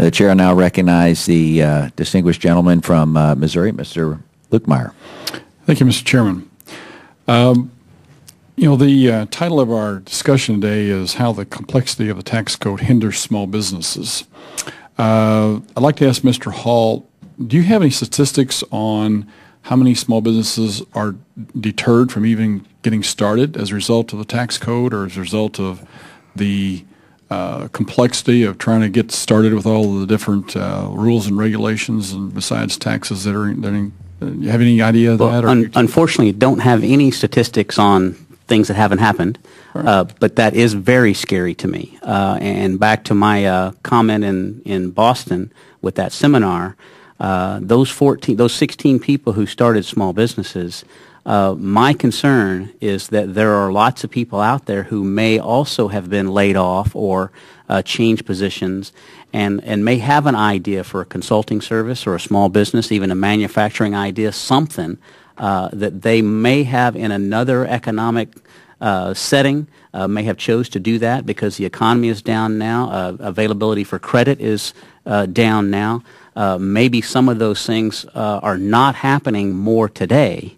The chair now recognize the distinguished gentleman from Missouri, Mr. Luetkemeyer. Thank you, Mr. Chairman. The title of our discussion today is How the Complexity of the Tax Code Hinders Small Businesses. I'd like to ask Mr. Hall, do you have any statistics on how many small businesses are deterred from even getting started as a result of the tax code or as a result of the complexity of trying to get started with all of the different rules and regulations and besides taxes that are you have any idea of that? Unfortunately, don't have any statistics on things that haven't happened, but that is very scary to me. And back to my comment in Boston with that seminar, those 16 people who started small businesses, my concern is that there are lots of people out there who may also have been laid off or changed positions and may have an idea for a consulting service or a small business, even a manufacturing idea, something that they may have in another economic setting, may have chose to do that because the economy is down now, availability for credit is down now. Maybe some of those things are not happening more today.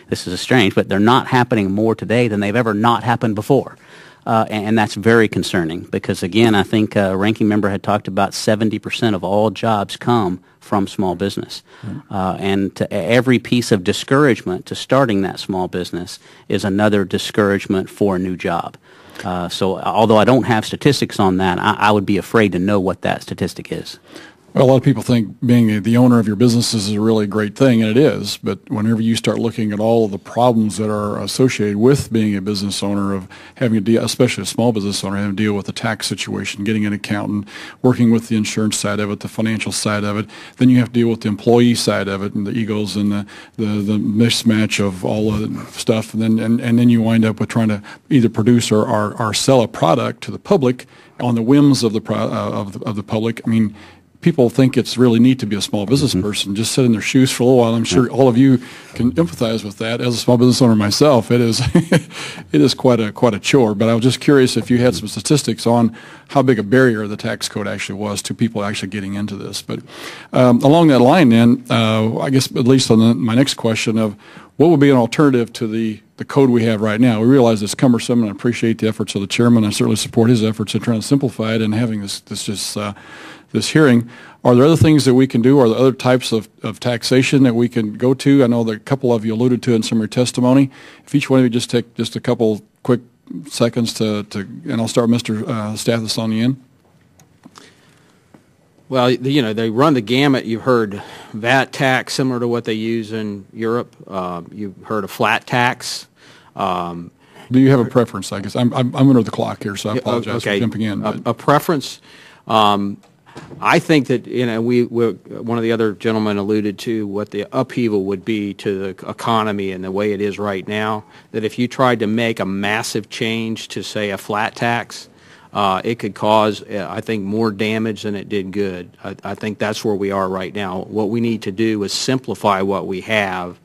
This is strange, but they're not happening more today than they've ever not happened before. And that's very concerning because, again, I think Ranking Member had talked about 70% of all jobs come from small business. And to every piece of discouragement to starting that small business is another discouragement for a new job. So although I don't have statistics on that, I would be afraid to know what that statistic is. Well, a lot of people think being the owner of your business is a really great thing, and it is. But whenever you start looking at all of the problems that are associated with being a business owner, of having to deal, especially a small business owner, having to deal with the tax situation, getting an accountant, working with the insurance side of it, the financial side of it, then you have to deal with the employee side of it and the egos and the mismatch of all the stuff, and then you wind up with trying to either produce or sell a product to the public on the whims of the public. I mean, people think it's really neat to be a small business person, just sit in their shoes for a little while. I'm sure all of you can empathize with that. As a small business owner myself, it is quite a chore. But I was just curious if you had some statistics on how big a barrier the tax code actually was to people actually getting into this. But along that line, then, I guess at least on my next question of what would be an alternative to the code we have right now. We realize it's cumbersome, and I appreciate the efforts of the chairman. I certainly support his efforts in trying to simplify it and having this hearing. Are there other things that we can do? Are there other types of taxation that we can go to? I know that a couple of you alluded to in some of your testimony. If each one of you just take just a couple quick seconds and I'll start with Mr. Stathis on the end. Well, they run the gamut. You've heard VAT tax similar to what they use in Europe. You've heard a flat tax. Do you have a preference? I guess I'm under the clock here, so I apologize for jumping in. A preference. I think that one of the other gentlemen alluded to what the upheaval would be to the economy and the way it is right now. That if you tried to make a massive change to, say, a flat tax, it could cause, I think, more damage than it did good. I think that's where we are right now. What we need to do is simplify what we have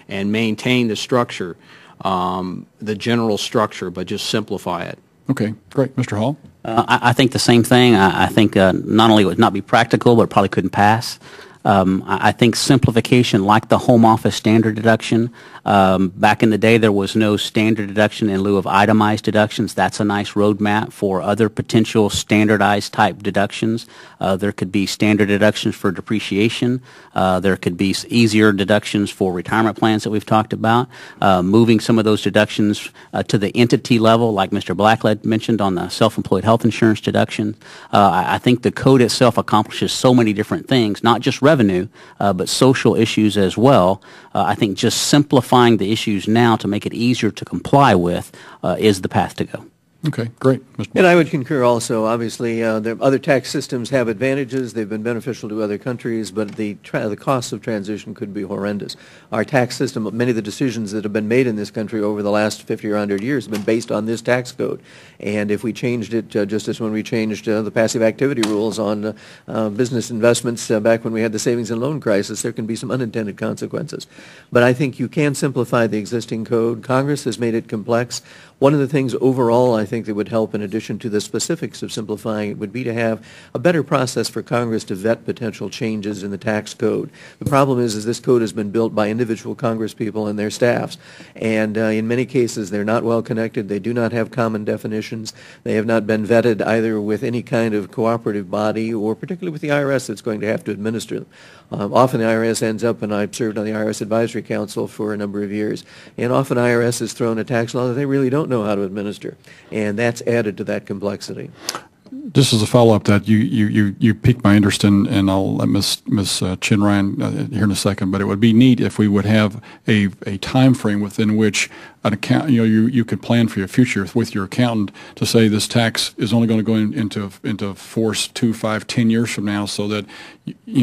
and maintain the structure, the general structure, but just simplify it. Okay, great. Mr. Hall? I think the same thing. I think not only would it not be practical, but it probably couldn't pass. I think simplification, like the home office standard deduction, back in the day there was no standard deduction in lieu of itemized deductions. That's a nice roadmap for other potential standardized type deductions. There could be standard deductions for depreciation. There could be easier deductions for retirement plans that we've talked about. Moving some of those deductions to the entity level, like Mr. Blacklead mentioned on the self-employed health insurance deduction. I think the code itself accomplishes so many different things, not just revenue, but social issues as well. I think just simplifying the issues now to make it easier to comply with is the path to go. Okay, great. And I would concur also. Obviously, the other tax systems have advantages. They've been beneficial to other countries, but the cost of transition could be horrendous. Our tax system, many of the decisions that have been made in this country over the last 50 or 100 years have been based on this tax code. And if we changed it, just as when we changed the passive activity rules on business investments back when we had the savings and loan crisis, there can be some unintended consequences. But I think you can simplify the existing code. Congress has made it complex. One of the things overall I think that would help, in addition to the specifics of simplifying it, would be to have a better process for Congress to vet potential changes in the tax code. The problem is this code has been built by individual Congresspeople and their staffs, and in many cases they're not well connected. They do not have common definitions. They have not been vetted either with any kind of cooperative body or particularly with the IRS that's going to have to administer them. Often the IRS ends up, and I've served on the IRS Advisory Council for a number of years, and often IRS has thrown a tax law that they really don't know how to administer, and that's added to that complexity. Just as a follow-up, that you piqued my interest in, and I'll let Ms. Chin Ryan here in a second. But it would be neat if we would have a time frame within which an account, you could plan for your future with your accountant to say this tax is only going to go into force 2, 5, 10 years from now, so that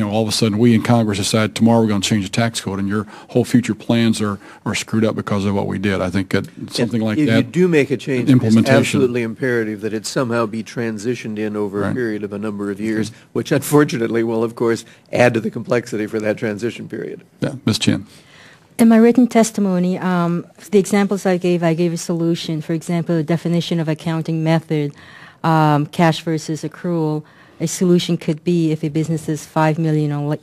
all of a sudden we in Congress decide tomorrow we're going to change the tax code, and your whole future plans are screwed up because of what we did. I think that something like that. If you do make a change, implementation, it's absolutely imperative that it somehow be transitioned in over a period of a number of years, which unfortunately will, of course, add to the complexity for that transition period. Yeah, Ms. Chin. In my written testimony, the examples I gave a solution. For example, the definition of accounting method, cash versus accrual. A solution could be if a business is $5 million or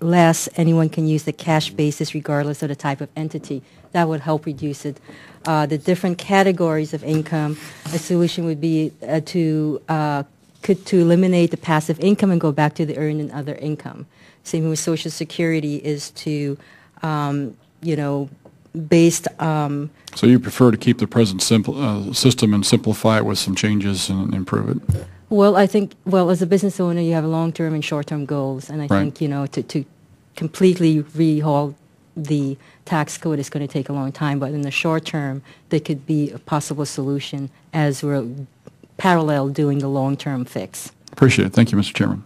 less, anyone can use the cash basis regardless of the type of entity. That would help reduce it. The different categories of income, a solution would be to eliminate the passive income and go back to the earned and other income. Same with Social Security is to based. So you prefer to keep the present system and simplify it with some changes and improve it? Well, I think, as a business owner, you have long-term and short-term goals, and I think, to completely rehaul the tax code is going to take a long time, but in the short term, there could be a possible solution as we're parallel doing the long-term fix. Appreciate it. Thank you, Mr. Chairman.